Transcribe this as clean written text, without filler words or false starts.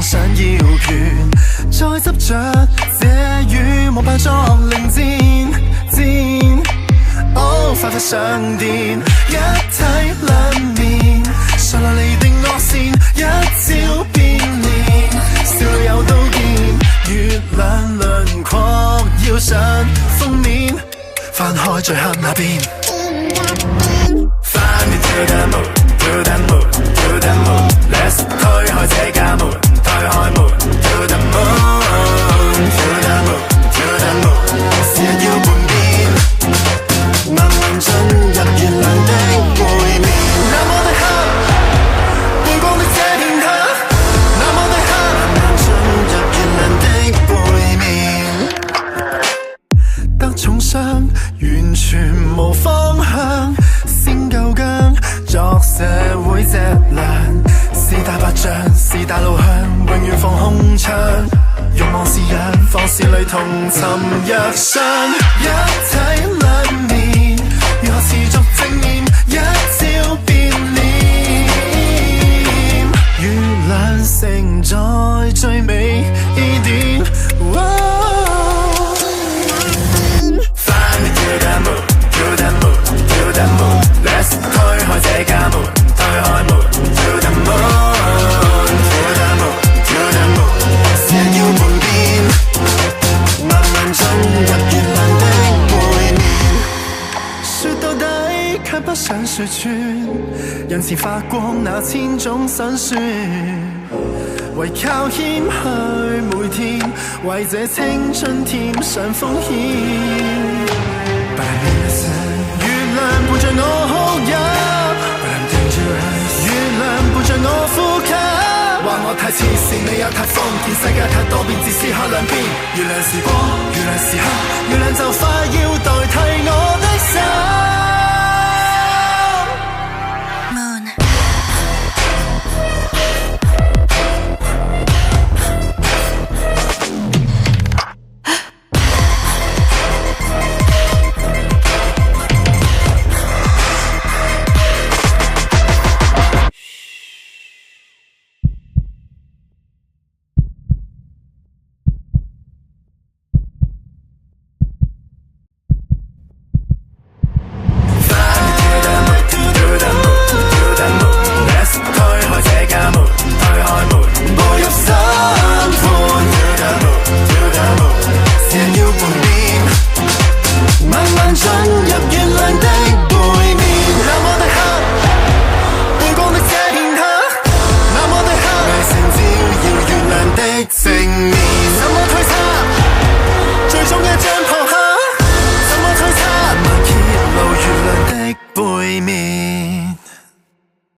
想要權，再執着這羽毛扮作靈箭，快快上電，一體兩面，上來釐定樂線，一朝變臉，笑裏有刀劍，月亮輪廓要上封面，翻開最黑那邊。Find me to the moon, to the moon, to the moon, let's 推開這家門，推開門 to the moon, to the moon, to the moon， 時日要叛變，慢慢進入月亮的背面。那麼的黑，背光的這片黑，那麼的黑，慢慢進入月亮的背面。得重傷，完全無方向。先夠薑，作社會脊梁，是大白象，是大路向，永遠放空窗。欲望是氧，放肆裏同尋藥箱，一體兩面，如何持續正面，一朝變臉。月亮盛在最美依點。Find me to the moon, to the moon, to the moon。Let's 推開這家門，推開門 To the moon, to the moon, to the moon， 時日要叛變，慢慢進入月亮的背面。說到底卻不想說穿，人前發光那千種辛酸，唯靠謙虛每天為這青春添上風險。月亮伴着我哭泣，月亮伴着我呼吸。話我太黐線，你又太瘋癲，世界太多變，自私開兩邊。月亮是光，月亮是黑，月亮就快要代替